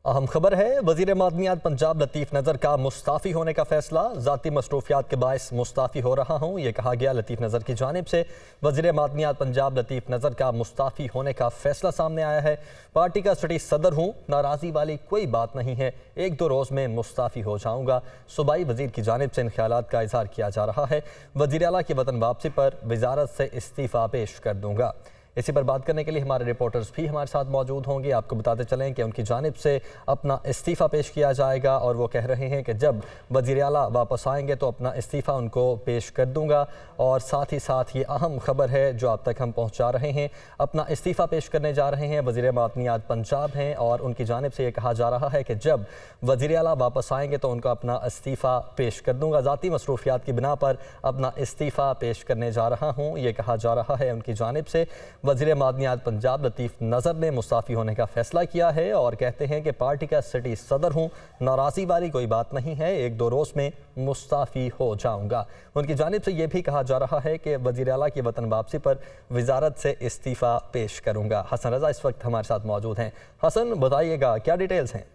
अहम खबर है, वज़ीर मादनियात पंजाब लतीफ़ नज़र का मुस्ताफ़ी होने का फैसला। ज़ाती मसरूफियात के बायस मुस्ताफ़ी हो रहा हूँ, ये कहा गया लतीफ़ नज़र की जानिब से। वज़ीर मादनियात पंजाब लतीफ़ नज़र का मुस्ताफ़ी होने का फैसला सामने आया है। पार्टी का सिटी सदर हूँ, नाराज़ी वाली कोई बात नहीं है, 1-2 रोज़ में मुस्ताफ़ी हो जाऊँगा। सूबाई वज़ीर की जानिब से इन ख्यालात का इज़हार किया जा रहा है। वज़ीर आला की वतन वापसी पर वज़ारत से इस्तीफ़ा पेश कर दूँगा। इसी पर बात करने के लिए हमारे रिपोर्टर्स भी हमारे साथ मौजूद होंगे। आपको बताते चलें कि उनकी जानिब से अपना इस्तीफ़ा पेश किया जाएगा और वो कह रहे हैं कि जब वज़ीर आला वापस आएंगे तो अपना इस्तीफ़ा उनको पेश कर दूंगा। और साथ ही साथ ये अहम खबर है जो आप तक हम पहुंचा रहे हैं, अपना इस्तीफ़ा पेश करने जा रहे हैं वज़ीर मादनियात पंजाब हैं और उनकी जानिब से ये कहा जा रहा है कि जब वज़ीर आला वापस आएंगे तो उनको अपना इस्तीफ़ा पेश कर दूँगा। ज़ाती मसरूफियात की बिना पर अपना इस्तीफ़ा पेश करने जा रहा हूँ, ये कहा जा रहा है उनकी जानिब से। वज़ीर मादनियात पंजाब लतीफ़ नज़र ने मुस्ताफ़ी होने का फैसला किया है और कहते हैं कि पार्टी का सिटी सदर हूँ, नाराज़ी वाली कोई बात नहीं है, 1-2 रोज़ में मुस्ताफ़ी हो जाऊँगा। उनकी जानिब से ये भी कहा जा रहा है कि वज़ीर आला की वतन वापसी पर वज़ारत से इस्तीफ़ा पेश करूँगा। हसन रज़ा इस वक्त हमारे साथ मौजूद हैं। हसन, बताइएगा क्या डिटेल्स हैं?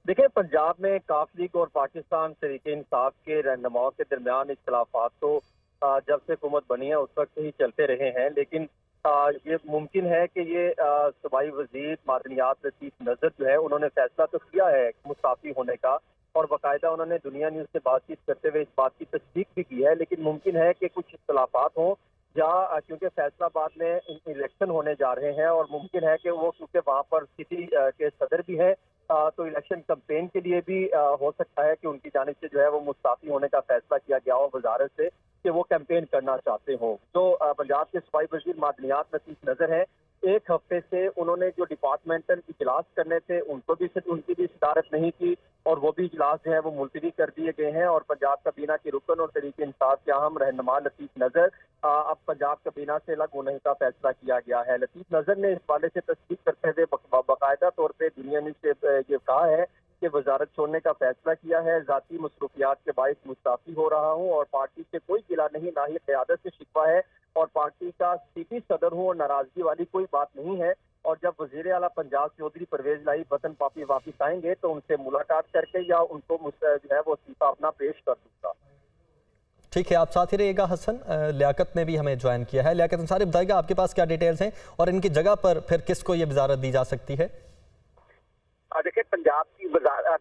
देखिए, पंजाब में काफ लीग और पाकिस्तान तहरीक इंसाफ के रहनुमाओं के दरमियान इख्तलाफात तो जब से हुकूमत बनी है उस वक्त से ही चलते रहे हैं, लेकिन ये मुमकिन है कि ये सूबाई वज़ीर मादनियात लतीफ़ नज़र जो है उन्होंने फैसला तो किया है मुस्ताफ़ी होने का और बाकायदा उन्होंने दुनिया न्यूज़ से बातचीत करते हुए इस बात की तस्दीक भी की है, लेकिन मुमकिन है कि कुछ इख्तलाफात हों जहाँ क्योंकि फैसलाबाद में इलेक्शन होने जा रहे हैं और मुमकिन है कि वो क्योंकि वहाँ पर सिटी के सदर भी हैं तो इलेक्शन कैंपेन के लिए भी हो सकता है कि उनकी जानिब से जो है वो मुस्ताफ़ी होने का फैसला किया गया हो वजारत से कि वो कैंपेन करना चाहते हों। तो पंजाब के सूबाई वज़ीर मादनियात लतीफ़ नज़र हैं, एक हफ्ते से उन्होंने जो डिपार्टमेंटल इजलास करने थे उनकी भी सदारत नहीं की और वो भी इजलास जो है वो मुलतवी कर दिए गए हैं और पंजाब काबीना के रुकन और तहरीक इंसाफ के अहम रहनुमा लतीफ़ नज़र अब पंजाब काबीना से अलग होने का फैसला किया गया है। लतीफ़ नज़र ने इस वाले से तस्दीक करते हुए बाकायदा तौर पर दुनिया न्यूज़ से ये कहा है कि वजारत छोड़ने का फैसला किया है, ज़ाती मसरूफियात के बायस मुस्ताफ़ी हो रहा हूँ और पार्टी से कोई गिला नहीं, ना ही क़यादत से शिकवा है और पार्टी का सिटी सदर हूँ और नाराज़गी वाली कोई बात नहीं है। और जब वज़ीर आला पंजाब चौधरी परवेज़ लाई वतन वापिस आएंगे तो उनसे मुलाकात करके या उनको जो है वो इस्तीफ़ा अपना पेश कर दूँगा। ठीक है, आप साथ ही रहिएगा। हसन, लियाकत ने भी हमें ज्वाइन किया है। लियाकत अंसारी, बताइएगा आपके पास क्या डिटेल्स हैं और इनकी जगह पर फिर किसको ये वज़ारत दी जा सकती है? देखिए, पंजाब की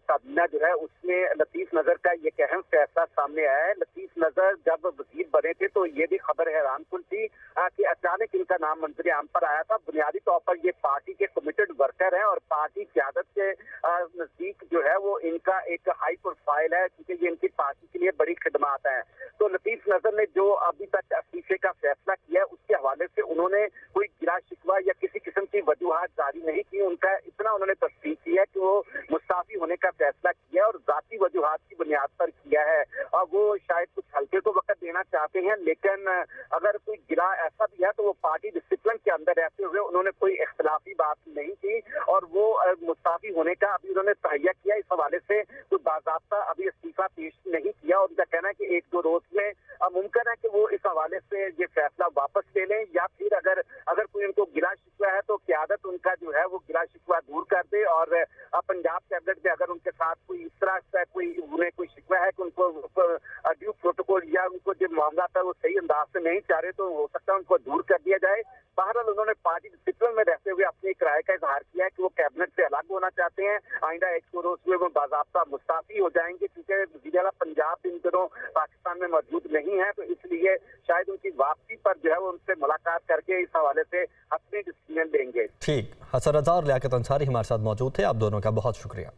काबीना जो है उसमें लतीफ़ नज़र का ये अहम फैसला सामने आया है। लतीफ़ नज़र जब वज़ीर बने थे तो ये भी खबर हैरानकुन थी कि अचानक इनका नाम मंजूर आम पर आया था। बुनियादी तौर पर ये पार्टी के कमिटेड वर्कर हैं और पार्टी क़यादत के नज़दीक जो है वो इनका एक हाई प्रोफाइल है क्योंकि ये इनकी पार्टी के लिए बड़ी खिदमात हैं। तो लतीफ़ नज़र ने जो अभी तक इस्तीफे का फैसला किया है उसके हवाले से उन्होंने कोई गिला शिकवा या किसी किस्म की वजूहात जारी नहीं की। उनका इतना उन्होंने तस्दीक की है कि वो मुस्ताफ़ी होने का फैसला किया और ज़ाती वजूहात की बुनियाद पर किया है और वो शायद कुछ हल्के को वक्त देना चाहते हैं, लेकिन अगर कोई गिला ऐसा भी है तो वो पार्टी डिसिप्लिन के अंदर रहते हुए उन्होंने कोई इख्तलाफी बात नहीं की और वो मुस्ताफ़ी होने का अभी उन्होंने तहैया किया। इस हवाले से कोई बाज़ाब्ता अभी इस्तीफा पेश नहीं किया और उनका कहना है कि 1-2 रोज में मुमकिन है कि वो इस हवाले से ये फैसला वापस ले लें या फिर अगर कोई उनको गिला शिकवा है तो क़यादत उनका जो है वो गिला शिकवा दूर कर दे और पंजाब कैबिनेट में अगर उनके साथ कोई इस तरह से उन्हें कोई शिकवा है कि उनको ड्यू प्रोटोकॉल या उनको जो मामला था वो सही अंदाज से नहीं चाह रहे तो हो सकता है उनको दूर कर दिया जाए। बहरहाल उन्होंने पार्टी डिसिप्लिन में रहते हुए अपनी एक राय का इजहार किया है कि वो कैबिनेट से अलग होना चाहते हैं। आइंदा 100 रोज में वो बाज़ाब्ता मुस्ताफ़ी हो जाएंगे क्योंकि वज़ीर आला पंजाब इन दिनों पाकिस्तान में मौजूद नहीं है, तो इसलिए शायद उनकी वापसी पर जो है वो उनसे मुलाकात करके इस हवाले से अपनी डिसीजन लेंगे। ठीक, हसन रज़ा और लियाकत अंसारी हमारे साथ मौजूद थे। आप दोनों का बहुत शुक्रिया।